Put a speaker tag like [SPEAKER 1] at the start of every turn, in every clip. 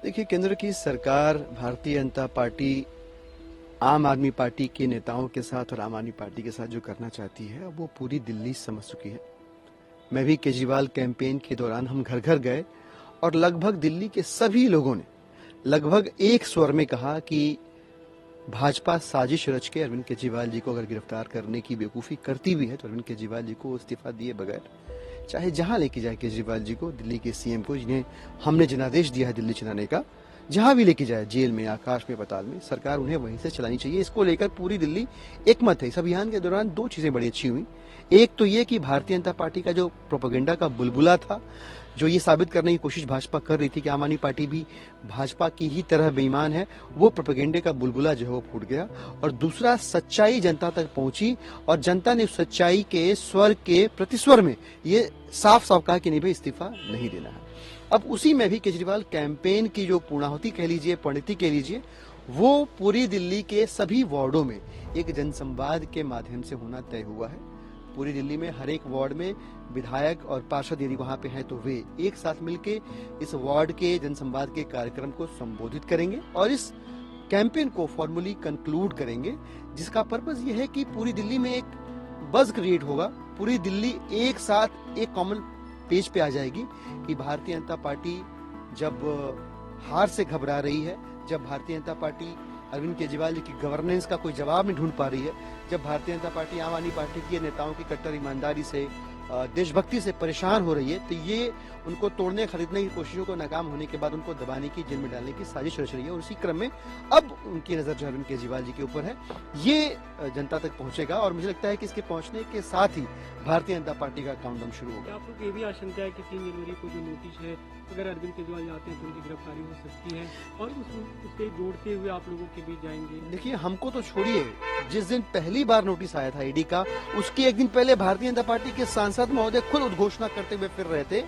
[SPEAKER 1] देखिए, केंद्र की सरकार भारतीय जनता पार्टी आम आदमी पार्टी के नेताओं के साथ और आम आदमी पार्टी के साथ जो करना चाहती है वो पूरी दिल्ली समझ चुकी है। मैं भी केजरीवाल कैंपेन के दौरान हम घर घर गए और लगभग दिल्ली के सभी लोगों ने लगभग एक स्वर में कहा कि भाजपा साजिश रच के अरविंद केजरीवाल जी को अगर गिरफ्तार करने की बेवकूफ़ी करती भी है तो अरविंद केजरीवाल जी को इस्तीफा दिए बगैर चाहे जहां लेके जाए केजरीवाल जी को, दिल्ली के सीएम को, जिन्हें हमने जनादेश दिया है दिल्ली चलाने का, जहां भी लेके जाए, जेल में, आकाश में, पाताल में, सरकार उन्हें वहीं से चलानी चाहिए। इसको लेकर पूरी दिल्ली एकमत है। इस अभियान के दौरान दो चीजें बड़ी अच्छी हुई। एक तो ये कि भारतीय जनता पार्टी का जो प्रोपेगेंडा का बुलबुला था, जो ये साबित करने की कोशिश भाजपा कर रही थी कि आम आदमी पार्टी भी भाजपा की ही तरह बेईमान है, वो प्रोपेगेंडे का बुलबुला जो है वो फूट गया। और दूसरा, सच्चाई जनता तक पहुंची और जनता ने उस सच्चाई के स्वर के प्रतिस्वर में ये साफ साफ कहा कि नहीं भाई, इस्तीफा नहीं देना है। अब उसी में भी केजरीवाल कैंपेन की जो पूर्णाहुति कह लीजिए, परिणति कह लीजिए, वो पूरी दिल्ली के सभी वार्डों में एक जनसंवाद के माध्यम से होना तय हुआ है। पूरी दिल्ली में हर एक वार्ड में विधायक और पार्षद यदि वहां पे हैं तो वे एक साथ मिलके इस वार्ड के जनसंवाद के कार्यक्रम को संबोधित करेंगे और इस कैंपेन को फॉर्मली कंक्लूड करेंगे, जिसका पर्पस ये है कि पूरी दिल्ली में एक बज क्रिएट होगा। पूरी दिल्ली एक साथ एक कॉमन पेज पे आ जाएगी कि भारतीय जनता पार्टी जब हार से घबरा रही है, जब भारतीय जनता पार्टी अरविंद केजरीवाल जी की गवर्नेंस का कोई जवाब नहीं ढूंढ पा रही है, जब भारतीय जनता पार्टी आम आदमी पार्टी के नेताओं की कट्टर ईमानदारी से, देशभक्ति से परेशान हो रही है, तो ये उनको तोड़ने खरीदने की कोशिशों को नाकाम होने के बाद उनको दबाने की, जेल में डालने की साजिश रच रही है। और उसी क्रम में अब उनकी नजर जो अरविंद केजरीवाल जी के ऊपर है, ये जनता तक पहुंचेगा और मुझे लगता है कि इसके पहुंचने के साथ ही भारतीय जनता पार्टी का काउंटडाउन शुरू होगा।
[SPEAKER 2] आप लोग ये भी आशंका है कि 3 जनवरी को जो नोटिस है, अगर अरविंद केजरीवाल जाते हैं तो उनकी गिरफ्तारी हो सकती है और उससे जोड़ते हुए आप लोगों के बीच जाएंगे?
[SPEAKER 1] देखिए, हमको तो छोड़िए, जिस दिन पहली बार नोटिस आया था ईडी का, उसके एक दिन पहले भारतीय जनता पार्टी के सांसद महोदय खुद उद्घोषणा करते हुए फिर रहे थे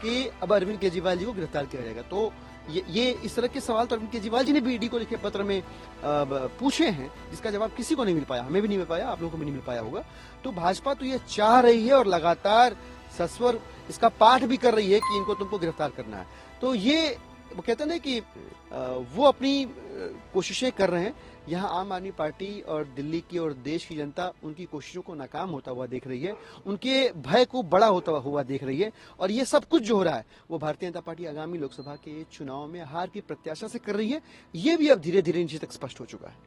[SPEAKER 1] कि अब अरविंद केजरीवाल जी को गिरफ्तार किया जाएगा। तो ये इस तरह के सवाल तो अरविंद केजरीवाल जी ने भी ईडी को लिखे पत्र में पूछे हैं, जिसका जवाब किसी को नहीं मिल पाया, हमें भी नहीं मिल पाया, आप लोगों को भी नहीं मिल पाया होगा। तो भाजपा तो ये चाह रही है और लगातार सस्वर इसका पाठ भी कर रही है कि इनको तुमको गिरफ्तार करना है। तो ये वो कहते हैं ना कि वो अपनी कोशिशें कर रहे हैं। यहाँ आम आदमी पार्टी और दिल्ली की और देश की जनता उनकी कोशिशों को नाकाम होता हुआ देख रही है, उनके भय को बड़ा होता हुआ देख रही है। और ये सब कुछ जो हो रहा है वो भारतीय जनता पार्टी आगामी लोकसभा के चुनाव में हार की प्रत्याशा से कर रही है। ये भी अब धीरे धीरे नीचे तक स्पष्ट हो चुका है।